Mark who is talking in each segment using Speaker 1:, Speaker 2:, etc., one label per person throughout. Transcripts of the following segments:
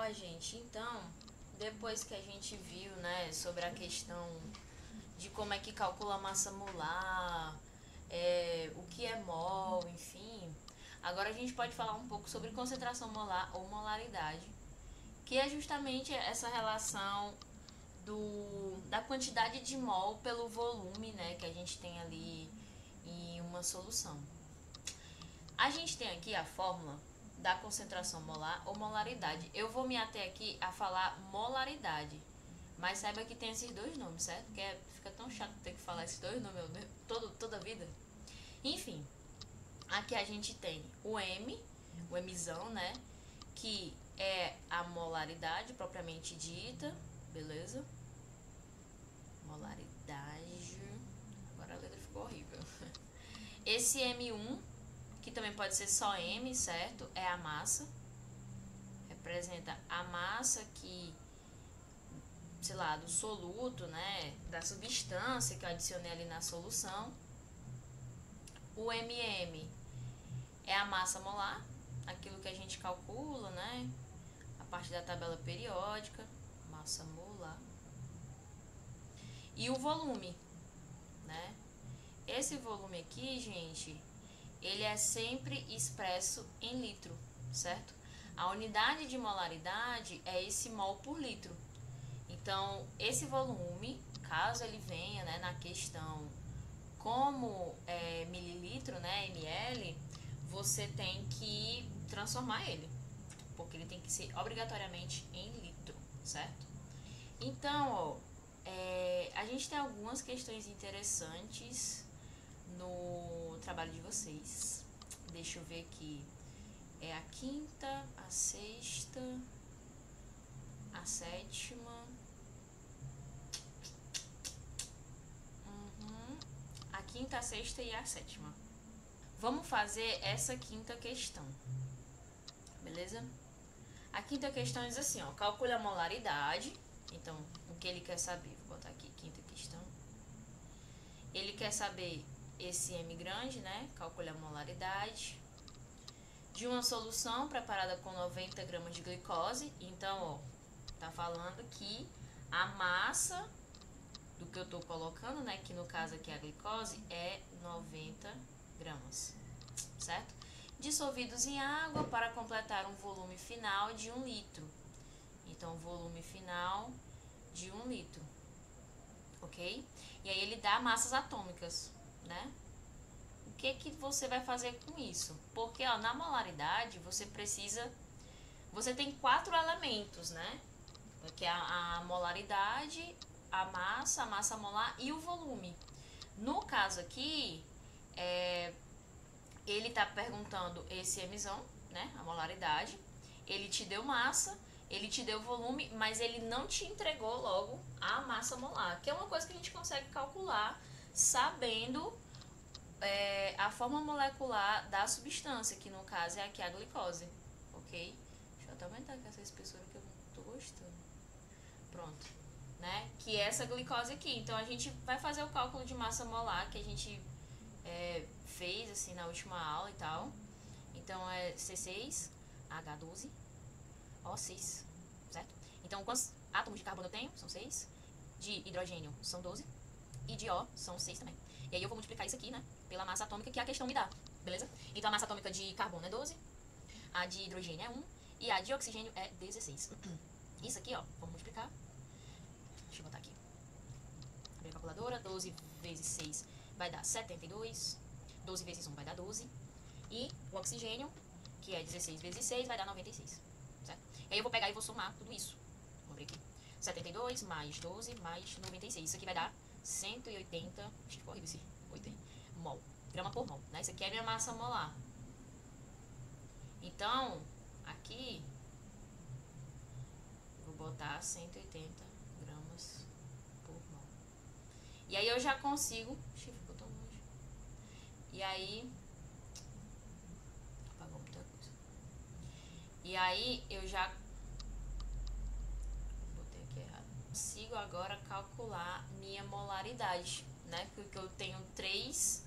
Speaker 1: Tá, gente, então, depois que a gente viu, né, sobre a questão de como é que calcula a massa molar, o que é mol, enfim, agora a gente pode falar um pouco sobre concentração molar ou molaridade, que é justamente essa relação da quantidade de mol pelo volume, né, que a gente tem ali em uma solução. A gente tem aqui a fórmula da concentração molar ou molaridade. Eu vou me ater aqui a falar molaridade, mas saiba que tem esses dois nomes, certo? Porque fica tão chato ter que falar esses dois nomes toda a vida. Enfim, aqui a gente tem o M, o Mzão, né? Que é a molaridade propriamente dita, beleza? Molaridade. Agora a letra ficou horrível. Esse M1, que também pode ser só M, certo? É a massa. Representa a massa que, sei lá, do soluto, né? Da substância que eu adicionei ali na solução. O MM é a massa molar, aquilo que a gente calcula, né? A partir da tabela periódica, massa molar. E o volume, né? Esse volume aqui, gente, ele é sempre expresso em litro, certo? A unidade de molaridade é esse mol por litro. Então, esse volume, caso ele venha, né, na questão como mililitro, né, ml, você tem que transformar ele, porque ele tem que ser obrigatoriamente em litro, certo? Então, ó, a gente tem algumas questões interessantes no trabalho de vocês. Deixa eu ver aqui. É a quinta, a sexta, a sétima. A quinta, a sexta e a sétima. Vamos fazer essa quinta questão. Beleza? A quinta questão diz assim, ó. Calcule a molaridade. Então, o que ele quer saber? Vou botar aqui, quinta questão. Ele quer saber esse M grande, né? Calcule a molaridade de uma solução preparada com 90 gramas de glicose. Então, ó, tá falando que a massa do que eu tô colocando, né, que no caso aqui é a glicose, é 90 gramas, certo? Dissolvidos em água para completar um volume final de 1 litro. Então, volume final de 1 litro, ok? E aí ele dá massas atômicas, né? O que você vai fazer com isso? Porque, ó, na molaridade, você tem 4 elementos, né? Que é a molaridade, a massa molar e o volume. No caso aqui, ele tá perguntando esse Mzão, né? A molaridade. Ele te deu massa, ele te deu volume, mas ele não te entregou logo a massa molar, que é uma coisa que a gente consegue calcular sabendo a forma molecular da substância, que no caso é aqui a glicose, ok? Deixa eu até aumentar aqui essa espessura que eu não tô gostando. Pronto, né? Que é essa glicose aqui. Então a gente vai fazer o cálculo de massa molar que a gente fez assim na última aula e tal. Então é C6H12O6, certo? Então quantos átomos de carbono eu tenho? São 6. De hidrogênio são 12. E de O são 6 também. E aí eu vou multiplicar isso aqui, né, pela massa atômica que a questão me dá, beleza? Então a massa atômica de carbono é 12, a de hidrogênio é 1 e a de oxigênio é 16. Isso aqui, ó, vamos multiplicar. Deixa eu botar aqui. Abrir a calculadora. 12 vezes 6 vai dar 72. 12 vezes 1 vai dar 12. E o oxigênio, que é 16 vezes 6, vai dar 96. Certo? E aí eu vou pegar e vou somar tudo isso. Vamos abrir aqui. 72 mais 12 mais 96. Isso aqui vai dar 180. Acho que ficou horrível esse 8 aí. Mol. Grama por mol. Né? Isso aqui é a minha massa molar. Então, aqui vou botar 180 gramas por mol. E aí eu já consigo. Ixi, ficou tão longe. E aí. Apagou muita coisa. E aí eu já. Botei aqui errado. Consigo agora calcular minha molaridade, né? Porque eu tenho três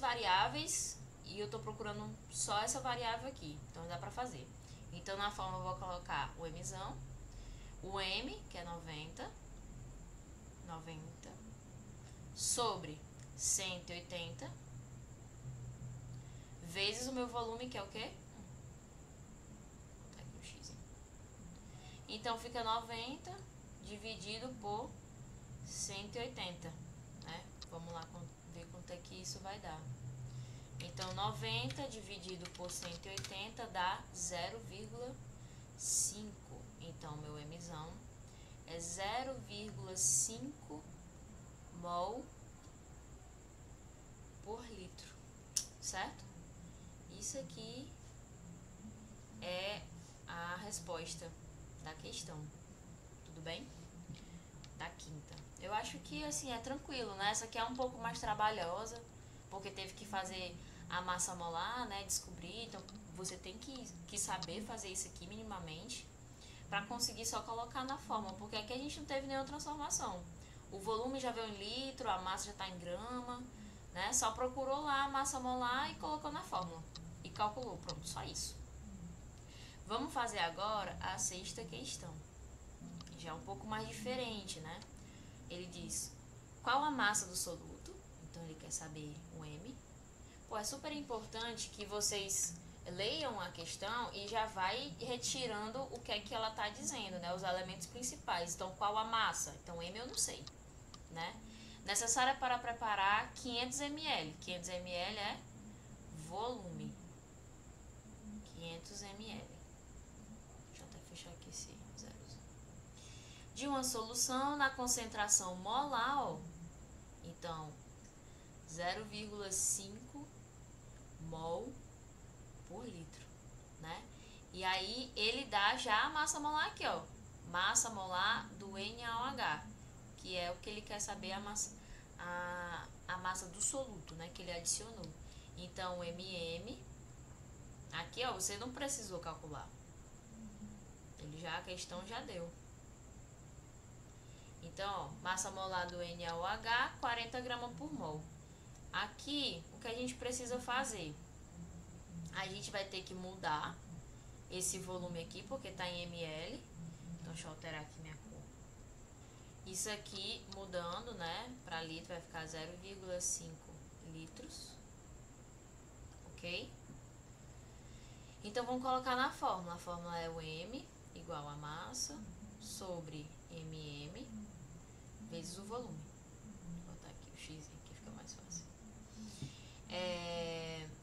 Speaker 1: variáveis e eu tô procurando só essa variável aqui. Então dá pra fazer. Então, na forma eu vou colocar o Mzão, o M, que é 90, sobre 180, vezes o meu volume, que é o quê? Tá aqui o X. Então, fica 90 dividido por 180, né? Vamos lá ver quanto é que isso vai dar. Então, 90 dividido por 180 dá 0,5. Então, meu Mzão é 0,5 mol por litro, certo? Isso aqui é a resposta da questão, tudo bem? Da quinta. Eu acho que, assim, é tranquilo, né? Essa aqui é um pouco mais trabalhosa, porque teve que fazer a massa molar, né? Descobrir, então você tem que saber fazer isso aqui minimamente para conseguir só colocar na fórmula, porque aqui a gente não teve nenhuma transformação. O volume já veio em litro, a massa já está em grama, né? Só procurou lá a massa molar e colocou na fórmula e calculou, pronto, só isso. Vamos fazer agora a sexta questão. Já é um pouco mais diferente, né? Ele diz, qual a massa do soluto? Então, ele quer saber o M. Pô, é super importante que vocês leiam a questão e já vai retirando o que é que ela tá dizendo, né? Os elementos principais. Então, qual a massa? Então, M eu não sei, né? Necessária para preparar 500 ml. 500 ml é volume. 500 ml. Deixa eu até fechar aqui esse zero. De uma solução na concentração molar, ó. Então, 0,5 mol por litro, né? E aí, ele dá já a massa molar aqui, ó. Massa molar do NaOH, que é o que ele quer saber, a massa do soluto, né? Que ele adicionou. Então, MM, aqui, ó, você não precisou calcular. A questão já deu. Então, ó, massa molar do NaOH, 40 gramas por mol. Aqui, o que a gente precisa fazer? A gente vai ter que mudar esse volume aqui, porque está em ml. Então, deixa eu alterar aqui minha cor. Isso aqui, mudando, né, para litro, vai ficar 0,5 litros. Ok? Então, vamos colocar na fórmula. A fórmula é o M igual a massa sobre mm vezes o volume. Vou botar aqui o x aqui, fica mais fácil.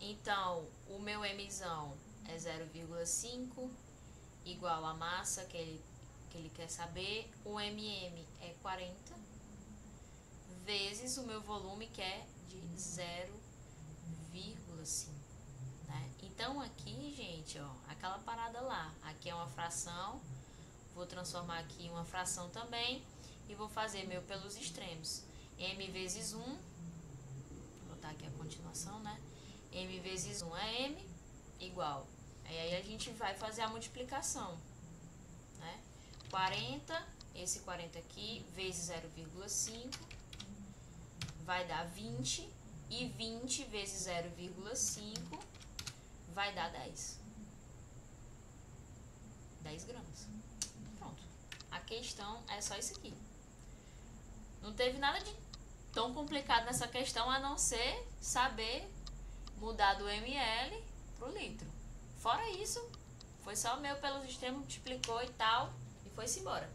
Speaker 1: Então, o meu Mzão é 0,5 igual a massa que ele quer saber. O mm é 40 vezes o meu volume, que é de 0,5. Né? Então, aqui, gente, ó, aquela parada lá. Aqui é uma fração. Vou transformar aqui em uma fração também. E vou fazer meu pelos extremos. M vezes 1. Vou botar aqui a continuação, né? M vezes 1 é M, igual. Aí a gente vai fazer a multiplicação, né? 40, esse 40 aqui, vezes 0,5, vai dar 20. E 20 vezes 0,5 vai dar 10. 10 gramas. Pronto. A questão é só isso aqui. Não teve nada de tão complicado nessa questão, a não ser saber mudar do ml pro litro. Fora isso, foi só o meu pelos extremos, multiplicou e tal, e foi-se embora.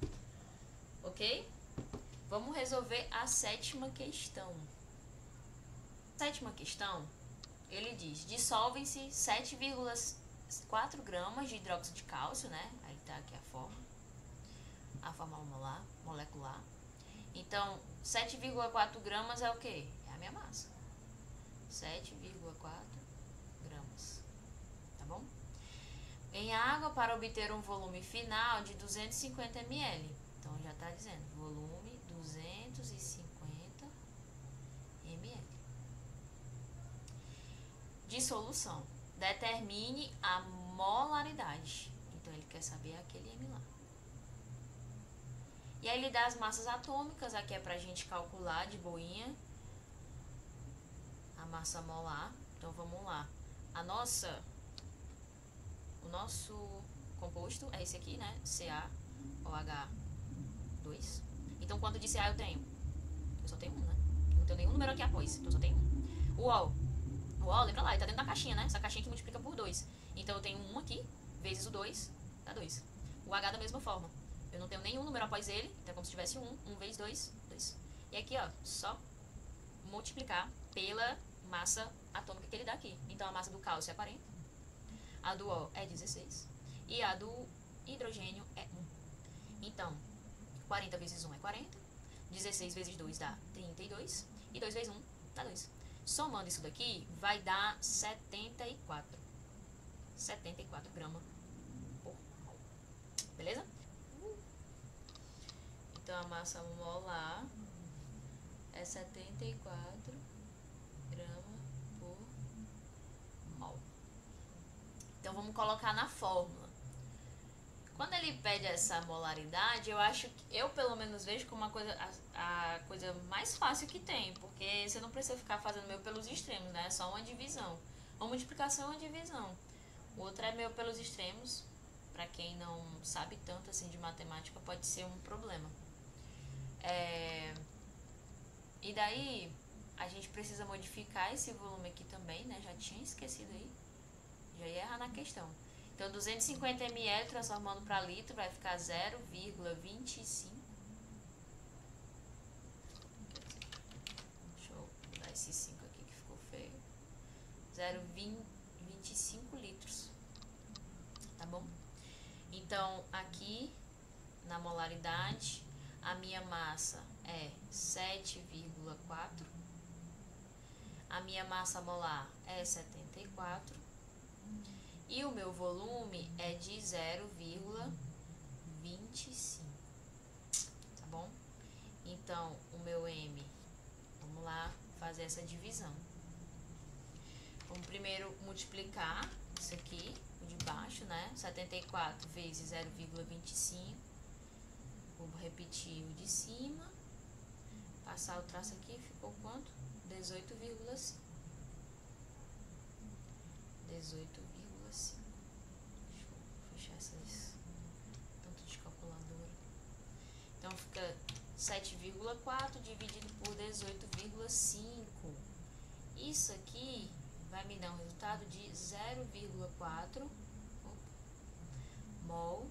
Speaker 1: Ok? Vamos resolver a sétima questão. Sétima questão, ele diz, dissolvem-se 7,4 gramas de hidróxido de cálcio, né? Aí tá aqui a fórmula molecular. Então, 7,4 gramas é o quê? É a minha massa. 7,4 gramas. Tá bom? Em água, para obter um volume final de 250 ml. Então, já tá dizendo, volume 250 ml. De solução. Determine a molaridade. Então, ele quer saber aquele M lá. E aí ele dá as massas atômicas, aqui é pra gente calcular de boinha a massa molar. Então vamos lá. O nosso composto é esse aqui, né? CaOH2. Então, quanto de Ca eu tenho? Eu só tenho um, né? Não tenho nenhum número aqui após, então eu só tenho um. O O, lembra lá, ele tá dentro da caixinha, né? Essa caixinha que multiplica por 2. Então, eu tenho um aqui, vezes o 2, dá 2. O H da mesma forma. Eu não tenho nenhum número após ele, então é como se tivesse 1 vezes 2, 2. E aqui, ó, só multiplicar pela massa atômica que ele dá aqui. Então, a massa do cálcio é 40, a do O é 16 e a do hidrogênio é 1. Então, 40 vezes 1 é 40, 16 vezes 2 dá 32 e 2 vezes 1 dá 2. Somando isso daqui, vai dar 74 gramas por mol. Beleza? Então, a massa molar é 74 gramas por mol. Então, vamos colocar na fórmula. Quando ele pede essa molaridade, eu acho que eu pelo menos vejo como a coisa mais fácil que tem, porque você não precisa ficar fazendo meio pelos extremos, né? É só uma divisão. Uma multiplicação é uma divisão. O outro é meio pelos extremos. Para quem não sabe tanto assim de matemática, pode ser um problema. E daí a gente precisa modificar esse volume aqui também, né? Já tinha esquecido aí. Já ia errar na questão. Então, 250 ml transformando para litro vai ficar 0,25. Deixa eu mudar esse 5 aqui que ficou feio. 0,25 litros. Tá bom? Então, aqui na molaridade, a minha massa é 7,4. A minha massa molar é 74. E o meu volume é de 0,25, tá bom? Então, o meu M, vamos lá fazer essa divisão. Vamos primeiro multiplicar isso aqui, o de baixo, né? 74 vezes 0,25. Vou repetir o de cima. Passar o traço aqui, ficou quanto? 18,5. 18,5. Deixa eu fechar essas tanto de calculadora. Então fica 7,4 dividido por 18,5. Isso aqui vai me dar um resultado de 0,4 mol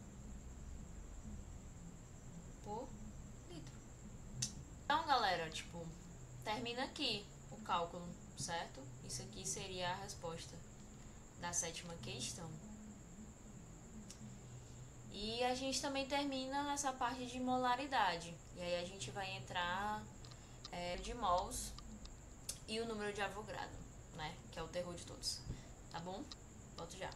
Speaker 1: por litro. Então, galera, tipo, termina aqui o cálculo, certo? Isso aqui seria a resposta da 7ª questão. E a gente também termina nessa parte de molaridade. E aí a gente vai entrar de mols e o número de Avogadro, né? Que é o terror de todos. Tá bom? Volto já.